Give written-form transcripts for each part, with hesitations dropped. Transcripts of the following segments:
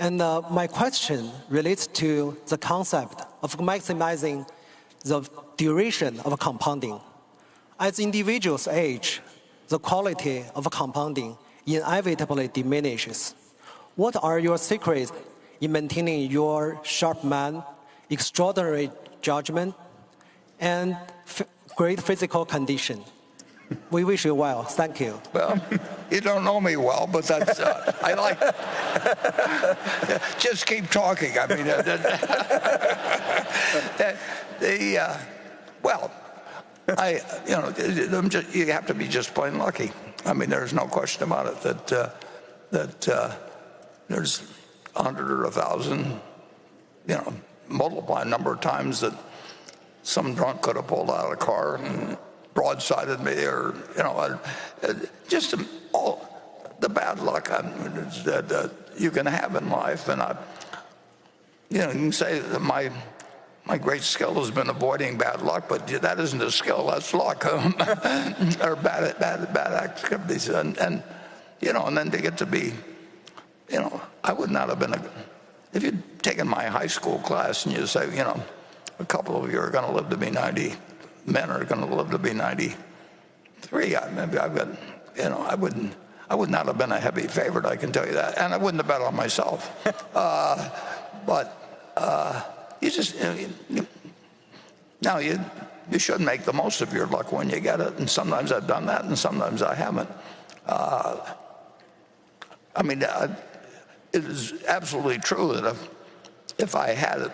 And my question relates to the concept of maximizing the duration of compounding. As individuals age, the quality of compounding inevitably diminishes. What are your secrets in maintaining your sharp mind, extraordinary judgment, and great physical condition? We wish you well. Thank you. Well, you don't know me well, but that's I like. Just keep talking. I mean, you have to be just plain lucky. I mean, there's no question about it that there's 100 or 1,000, multiply a number of times that some drunk could have pulled out of a car and broadsided me, or just all the bad luck that you can have in life. And you can say that my great skill has been avoiding bad luck, but that isn't a skill, that's luck. Or bad activities, and then to get to be, I would not have been if you'd taken my high school class and you say, a couple of you are going to live to be 90. Men are going to live to be 93. I would not have been a heavy favorite, I can tell you that, and I wouldn't have bet on myself. You just you should make the most of your luck when you get it, and sometimes I've done that, and sometimes I haven't. It is absolutely true that if I had it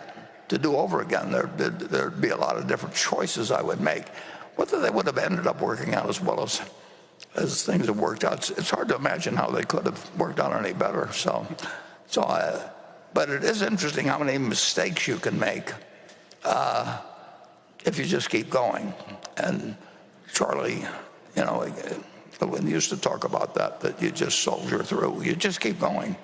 to do over again, there'd be a lot of different choices I would make. Whether they would have ended up working out as well as things have worked out, it's hard to imagine how they could have worked out any better. But it is interesting how many mistakes you can make if you just keep going. And Charlie, when he used to talk about that you just soldier through, you just keep going,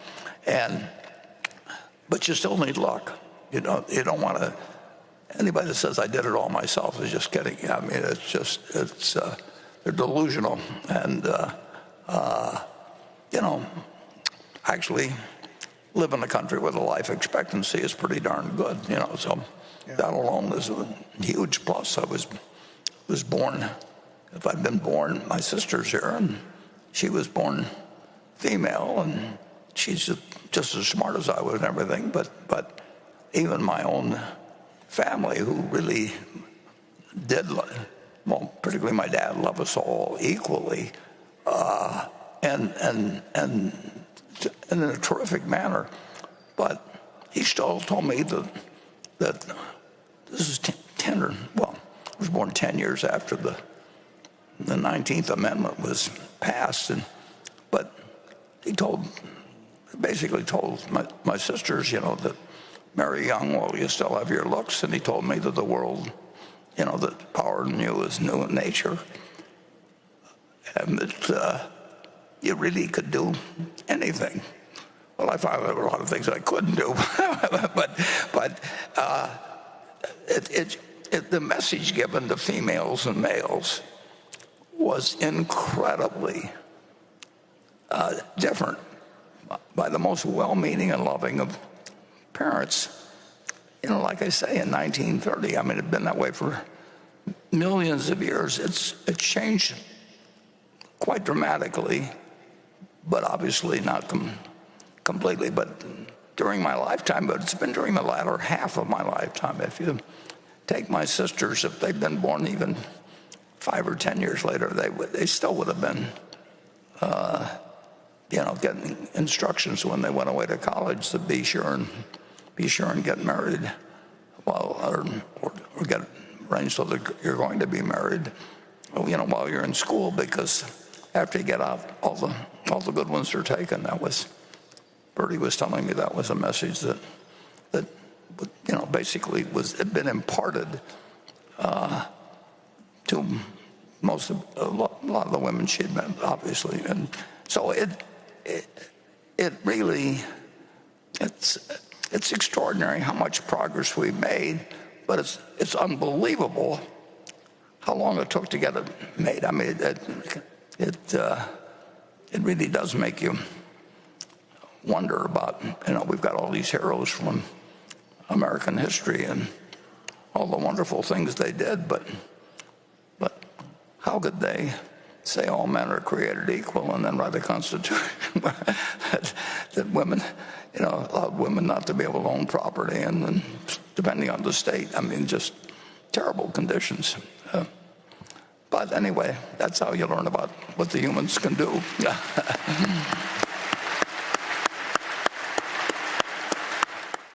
but you still need luck. You don't want to. Anybody that says I did it all myself is just kidding. I mean, they're delusional, and actually live in a country where the life expectancy is pretty darn good. So that alone is a huge plus. I was born. If I'd been born, my sister's here, and she was born female, and she's just as smart as I was and everything, but even my own family, who really did, particularly my dad, love us all equally, and in a terrific manner. But he still told me that this is I was born 10 years after the 19th Amendment was passed, but he basically told my sisters, that marry young while you still have your looks, and he told me that the world, that power in you is new in nature, and that you really could do anything. Well, I found there were a lot of things I couldn't do, but the message given to females and males was incredibly different by the most well-meaning and loving of parents. Like I say, in 1930, it had been that way for millions of years. It's changed quite dramatically, but obviously not completely. But during my lifetime, but it's been during the latter half of my lifetime. If you take my sisters, if they'd been born even 5 or 10 years later, they still would have been, getting instructions when they went away to college to be sure and get married, or get arranged so that you're going to be married, while you're in school, because after you get out, all the good ones are taken. Bertie was telling me that was a message that basically had been imparted to a lot of the women she'd met, obviously, and so it really, it's extraordinary how much progress we've made, but it's unbelievable how long it took to get it made. I mean, it really does make you wonder about, we've got all these heroes from American history and all the wonderful things they did, but how could they say all men are created equal and then write a constitution that women, allowed women not to be able to own property, and then depending on the state, just terrible conditions. But anyway, that's how you learn about what the humans can do.